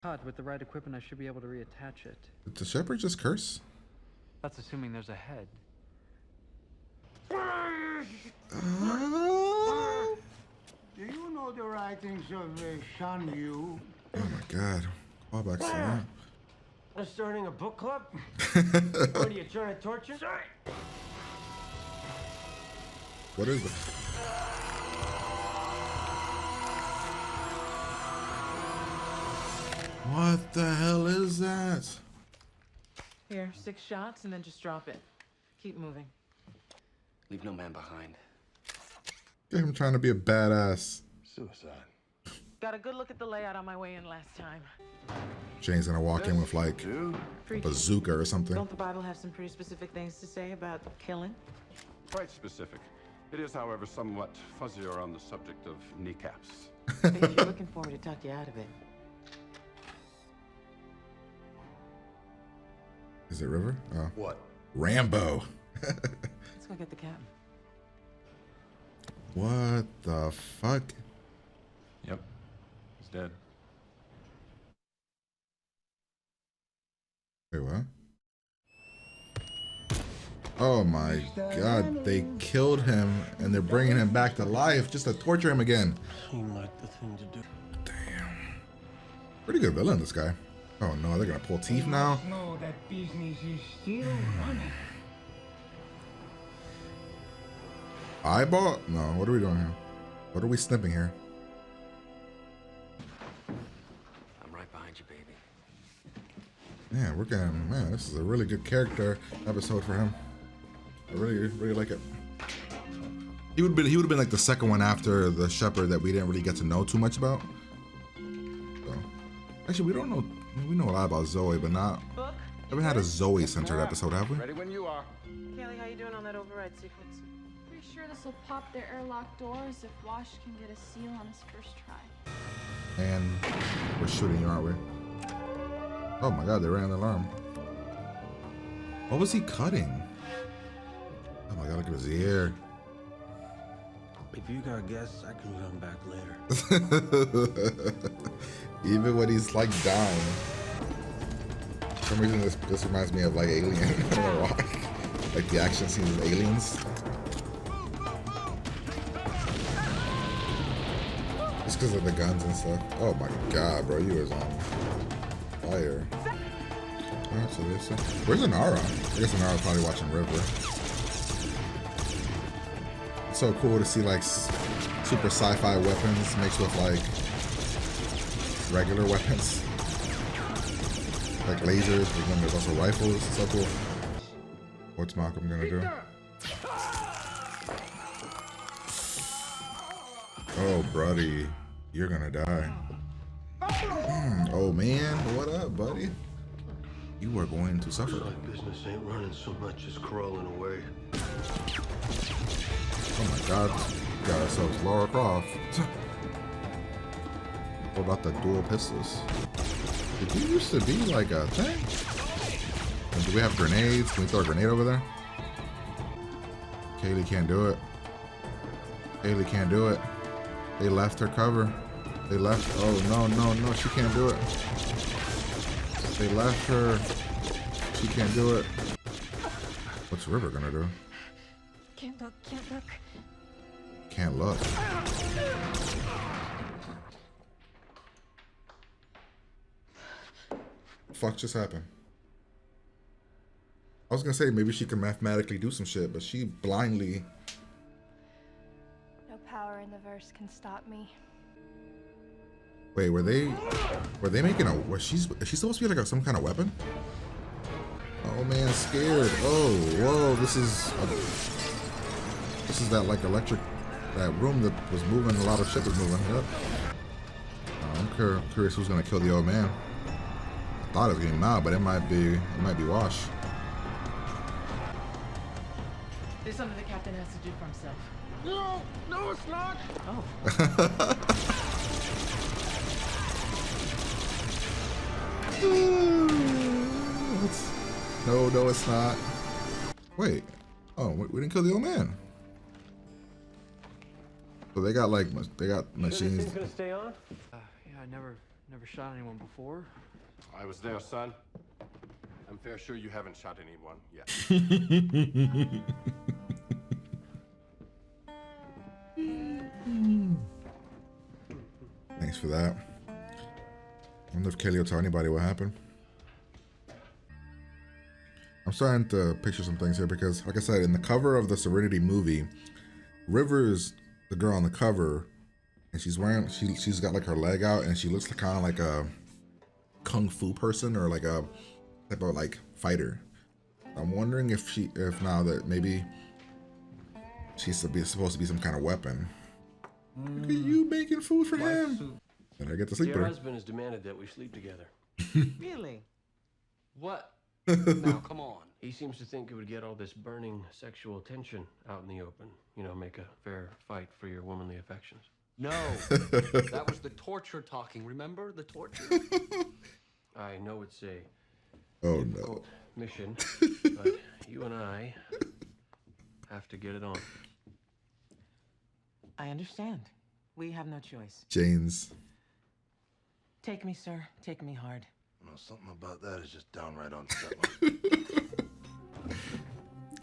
With the right equipment, I should be able to reattach it. Did the shepherd just curse? That's assuming there's a head. Do you know the writings of Shan Yu? Oh my god. Callbacks to that. I'm starting a book club? What are you trying to torture? Sorry. What is it? What the hell is that? Here, 6 shots and then just drop it. Keep moving. Leave no man behind. Get him trying to be a badass. Suicide. Got a good look at the layout on my way in last time. Jane's gonna walk in with like a bazooka or something. Don't the Bible have some pretty specific things to say about killing? Quite specific. It is, however, somewhat fuzzier on the subject of kneecaps. I think you're looking for me to talk you out of it. Is it River? Oh. What? Rambo. Let's go get the captain. What the fuck? Yep. He's dead. Wait, what? Oh my god, they killed him and they're bringing him back to life just to torture him again. Seemed like the thing to do. Damn. Pretty good villain, this guy. Oh no, they're gonna pull teeth now? Know that business is still running. Eyeball? No, what are we doing here? What are we snipping here? I'm right behind you, baby. Man, we're getting, man, this is a really good character episode for him. I really like it. He would have been like the second one after the shepherd that we didn't really get to know too much about. So, actually, we don't know. We know a lot about Zoe, but not. Book? Haven't had a Zoe-centered episode, have we? Ready when you are. Kaylee, how you doing on that override sequence? Pretty sure this will pop their airlock doors if Wash can get a seal on his first try. And we're shooting you, aren't we? Oh my god, they ran the alarm. What was he cutting? Oh my god, look at his ear. If you got guests, I can come back later. Even when he's like down. For some reason this reminds me of like Alien. I don't know why. Like the action scenes of Aliens. Just because of the guns and stuff. Oh my god, bro, you was on fire. Alright, so this where's Inara? I guess Inara's probably watching River. It's so cool to see like super sci-fi weapons mixed with like regular weapons. Like lasers, but then there's also rifles. It's so cool. What's Malcolm gonna do? Oh, buddy, you're gonna die. Oh man, what up, buddy? You are going to suffer. My business ain't running so much as crawling away. Oh my god, got ourselves Lara Croft. What about the dual pistols? Did you used to be like a thing? And do we have grenades? Can we throw a grenade over there? Kaylee can't do it. Kaylee can't do it. They left her cover. They left. Oh no, she can't do it. They left her. She can't do it. What's River gonna do? Can't look, can't look. Can't look. Fuck just happened? I was gonna say maybe she can mathematically do some shit, but she blindly. No power in the verse can stop me. Wait, were they making a? Is she supposed to be like some kind of weapon? Oh man, scared. Oh, whoa, this is that like electric, that room that was moving. A lot of shit was moving. Yep. I'm curious who's gonna kill the old man. I thought it was getting Mal, but it might be Wash. There's something the captain has to do for himself. No, it's not. Oh. No, it's not. Wait. Oh, we didn't kill the old man. So they got like, they got machines. This thing's gonna stay on? Yeah, I never Never shot anyone before. I was there, son. I'm fair sure you haven't shot anyone yet. Thanks for that. I wonder if Kelly will tell anybody what happened. I'm starting to picture some things here because, like I said, in the cover of the Serenity movie, River's the girl on the cover, and she's got like her leg out, and she looks kind of like a kung fu person or like a type of like fighter. I'm wondering if now that maybe she's supposed to be some kind of weapon. Look at you making food for him. And I get to sleep with Your her. husband has demanded that we sleep together. Really? What? Now, come on. He seems to think it would get all this burning sexual tension out in the open. You know, make a fair fight for your womanly affections. No, that was the torture talking. Remember the torture? I know it's a Oh difficult no. mission, but you and I have to get it on. I understand. We have no choice. Jane's. Take me, sir. Take me hard. No, something about that is just downright unsettling.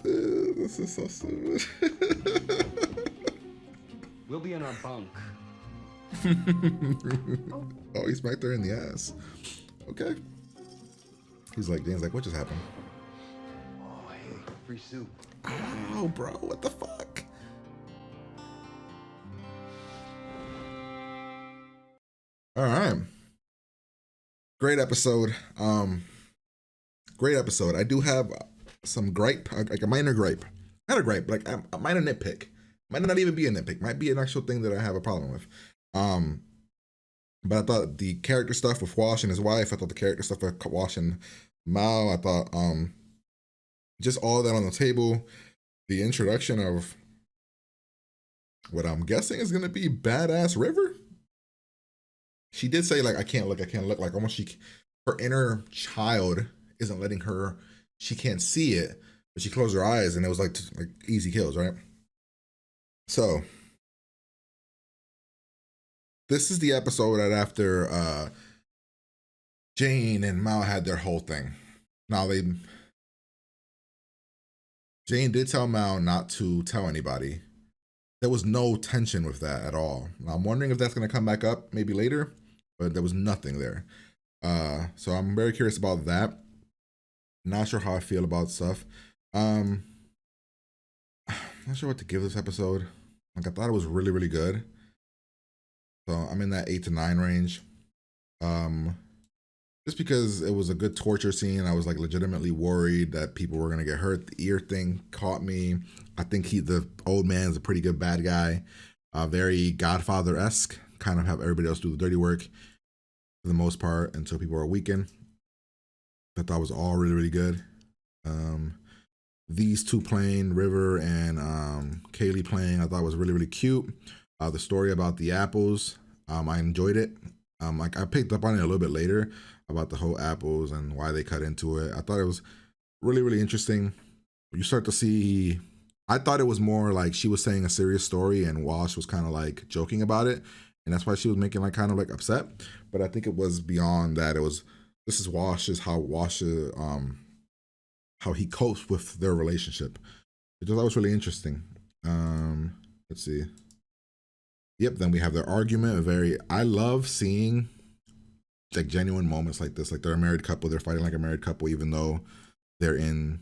This is so stupid. We'll be in our bunk. Oh, he smacked her in the ass. Okay. He's like, Jane's like, what just happened? Oh, hey, free soup. Oh, bro, what the fuck? All right. Great episode. Great episode. I do have some gripe, like a minor gripe. Not a gripe, like a minor nitpick. Might not even be a nitpick. Might be an actual thing that I have a problem with. But I thought the character stuff with Wash and his wife, I thought the character stuff with Wash and Mao, I thought just all that on the table. The introduction of what I'm guessing is gonna be badass River. She did say like I can't look, like almost her inner child isn't letting her, she can't see it, but she closed her eyes and it was like easy kills, right? So this is the episode right after Jane and Mao had their whole thing. Now Jane did tell Mao not to tell anybody. There was no tension with that at all. Now, I'm wondering if that's going to come back up maybe later, but there was nothing there. So I'm very curious about that. Not sure how I feel about stuff. Not sure what to give this episode. Like I thought it was really, really good. So I'm in that 8 to 9 range. Just because it was a good torture scene, I was like legitimately worried that people were gonna get hurt. The ear thing caught me. I think the old man's a pretty good bad guy. Very Godfather-esque. Kind of have everybody else do the dirty work for the most part until people are weakened. I thought was all really, really good. These two playing, River and Kaylee playing, I thought was really, really cute. The story about the apples, I enjoyed it. Like I picked up on it a little bit later about the whole apples and why they cut into it. I thought it was really, really interesting. You start to see, I thought it was more like she was saying a serious story and Wash was kind of like joking about it. And that's why she was making like kind of like upset. But I think it was beyond that. This is how he copes with their relationship. Which I thought was really interesting. Let's see. Yep, then we have their argument. I love seeing like genuine moments like this. Like they're a married couple, they're fighting like a married couple, even though they're in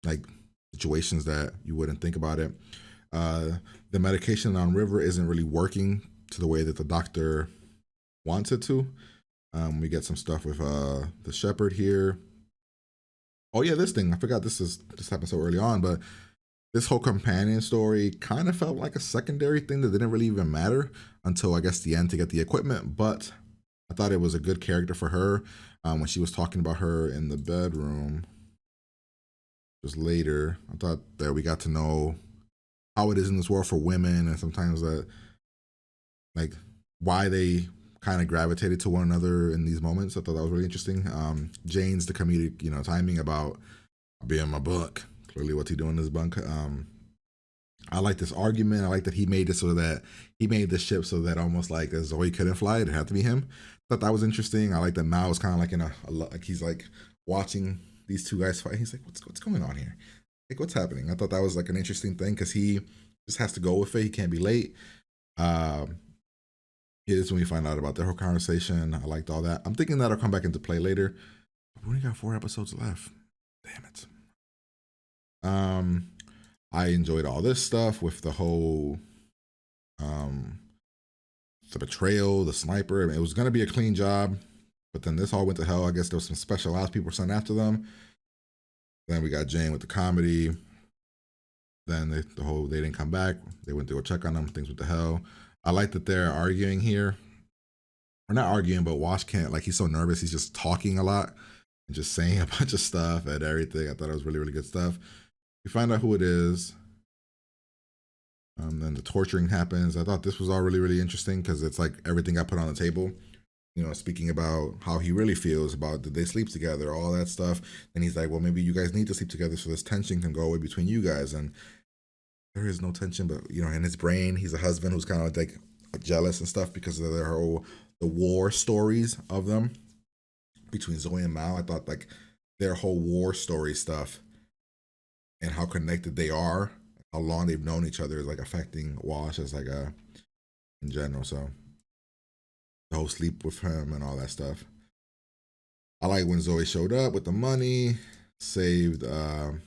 like situations that you wouldn't think about it. The medication on River isn't really working to the way that the doctor wants it to. We get some stuff with the shepherd here. Oh yeah, this thing, I forgot this happened so early on, but this whole companion story kind of felt like a secondary thing that didn't really even matter until I guess the end to get the equipment. But I thought it was a good character for her when she was talking about her in the bedroom just later. I thought that we got to know how it is in this world for women and sometimes that like why they kind of gravitated to one another in these moments. I thought that was really interesting. Jane's the comedic, timing about being my bunk. Clearly, what's he doing in his bunk? I like this argument. I like that he made it so that he made the ship so that almost like Zoe couldn't fly it. It had to be him. Thought that was interesting. I like that Mao was kind of like in like he's like watching these two guys fight. He's like, what's going on here? Like, what's happening? I thought that was like an interesting thing because he just has to go with it. He can't be late. It is when we find out about their whole conversation. I liked all that. I'm thinking that'll come back into play later. We only got 4 episodes left. Damn it. I enjoyed all this stuff with the whole the betrayal, the sniper. I mean, it was gonna be a clean job, but then this all went to hell. I guess there was some special ops people sent after them. Then we got Jane with the comedy. Then they didn't come back. They went to go check on them. Things went to hell. I like that they're arguing here. We're not arguing, but Wash can't, like, he's so nervous. He's just talking a lot and just saying a bunch of stuff and everything. I thought it was really, really good stuff. We find out who it is. Then the torturing happens. I thought this was all really, really interesting because it's like everything got put on the table. You know, speaking about how he really feels about did they sleep together, all that stuff. And he's like, well, maybe you guys need to sleep together so this tension can go away between you guys. And there is no tension, but, you know, in his brain, he's a husband who's kind of like jealous and stuff because of the war stories of them between Zoe and Mao. I thought like their whole war story stuff and how connected they are, how long they've known each other is like affecting Wash as like in general. So the whole sleep with him and all that stuff. I like when Zoe showed up with the money, saved her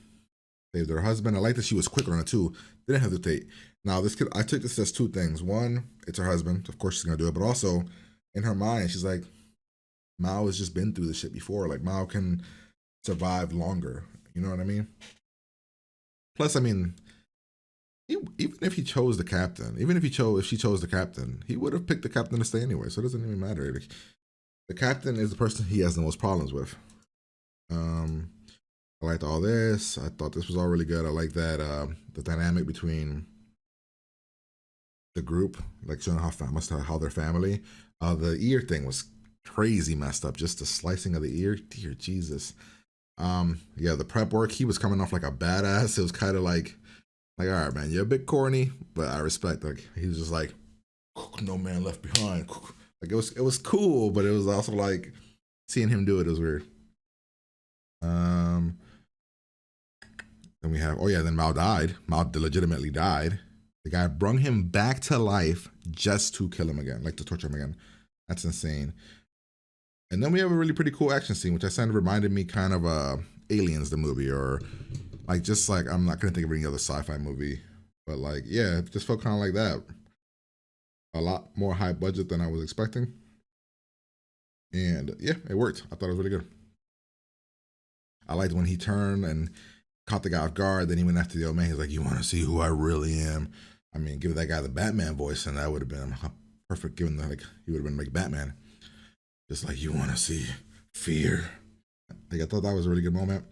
husband. I like that she was quick on it too. Didn't hesitate. Now this kid, I took this as 2 things. One, it's her husband. Of course she's gonna do it, but also in her mind, she's like, Mao has just been through this shit before. Like Mao can survive longer. You know what I mean? Plus, I mean, even if he chose the captain, if she chose the captain, he would have picked the captain to stay anyway. So it doesn't even matter. Like, the captain is the person he has the most problems with. I liked all this. I thought this was all really good. I like that the dynamic between the group, like showing how their family. The ear thing was crazy messed up. Just the slicing of the ear, dear Jesus. Yeah, the prep work. He was coming off like a badass. It was kind of like, all right, man, you're a bit corny, but I respect. Like he was just like, no man left behind. Like it was cool, but it was also like seeing him do it was weird. Then we have, then Mao died. Mao legitimately died. The guy brung him back to life just to kill him again, like to torture him again. That's insane. And then we have a really pretty cool action scene, which I said reminded me kind of Aliens, the movie, or like just like, I'm not gonna think of any other sci-fi movie, but like, yeah, it just felt kind of like that. A lot more high budget than I was expecting. And yeah, it worked. I thought it was really good. I liked when he turned and caught the guy off guard. Then he went after the old man. He's like, you want to see who I really am? I mean, give that guy the Batman voice, and that would have been perfect. Given that, like, he would have been like Batman. Just like, you want to see fear. Like, I thought that was a really good moment.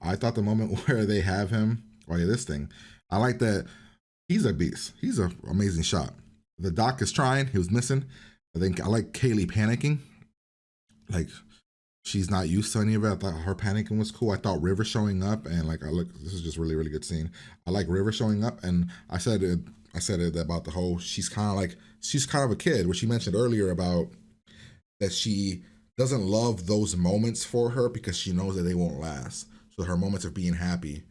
I thought the moment where they have him, this thing, I like that he's a beast. He's an amazing shot. The doc is trying. He was missing. I like Kaylee panicking. Like, she's not used to any of it. I thought her panicking was cool. I thought River showing up and this is just really, really good scene. I like River showing up, and I said it about the whole, she's kind of a kid, which she mentioned earlier about that she doesn't love those moments for her because she knows that they won't last. So her moments of being happy,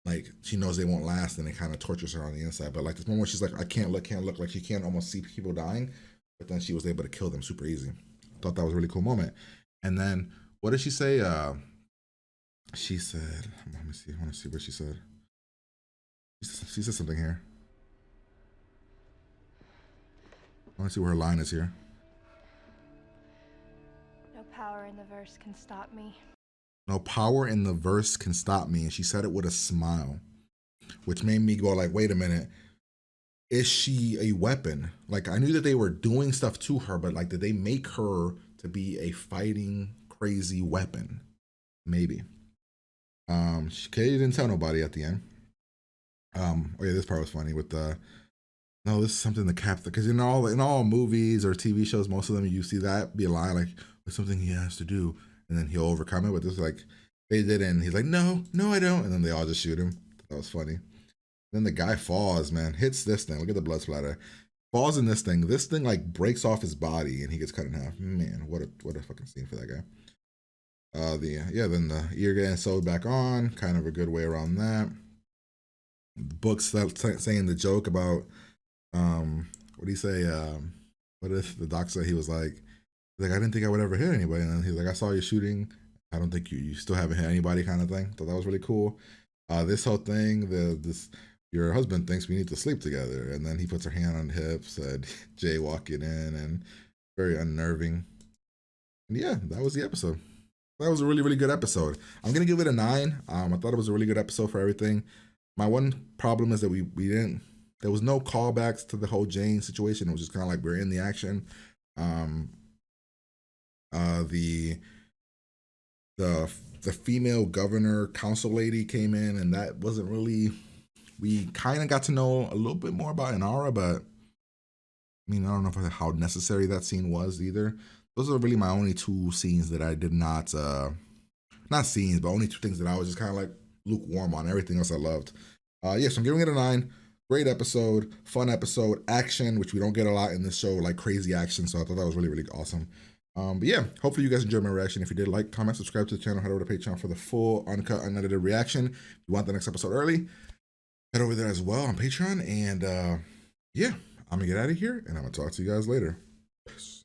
like she knows they won't last, and it kind of tortures her on the inside. But like this moment where she's like, I can't look, like she can't almost see people dying, but then she was able to kill them super easy. I thought that was a really cool moment. And then, what did she say? She said, let me see. I want to see what she said. She said something here. I want to see where her line is here. No power in the verse can stop me. No power in the verse can stop me. And she said it with a smile, which made me go like, wait a minute. Is she a weapon? Like, I knew that they were doing stuff to her, but like, did they make her to be a fighting crazy weapon? Maybe. Katie didn't tell nobody at the end. This part was funny with the, no, this is something the captain, because in all movies or TV shows, most of them you see that be a lie, like it's something he has to do, and then he'll overcome it. But this is like they didn't. He's like, no, I don't, and then they all just shoot him. That was funny. Then the guy falls, man, hits this thing. Look at the blood splatter. Falls in this thing. This thing like breaks off his body and he gets cut in half. Man, what a fucking scene for that guy. Then the ear getting sewed back on, kind of a good way around that. The book saying the joke about what do you say? What if the doc said he was like I didn't think I would ever hit anybody, and then he's like, I saw you shooting. I don't think you still haven't hit anybody, kind of thing. So that was really cool. This whole thing, your husband thinks we need to sleep together, and then he puts her hand on the hip, said jaywalking in, and very unnerving. And yeah, that was the episode. That was a really, really good episode. I'm gonna give it a 9. I thought it was a really good episode for everything. My one problem is that we didn't. There was no callbacks to the whole Jane situation. It was just kind of like we're in the action. The female governor council lady came in, and that wasn't really. We kind of got to know a little bit more about Inara, but I mean, I don't know how necessary that scene was either. Those are really my only 2 scenes that I did not scenes, but only 2 things that I was just kind of like lukewarm on. Everything else I loved. So I'm giving it a 9. Great episode, fun episode, action, which we don't get a lot in this show, like crazy action. So I thought that was really, really awesome. But yeah, hopefully you guys enjoyed my reaction. If you did, like, comment, subscribe to the channel, head over to Patreon for the full, uncut, unedited reaction. If you want the next episode early, head over there as well on Patreon. And yeah, I'm gonna get out of here, and I'm gonna talk to you guys later. Peace.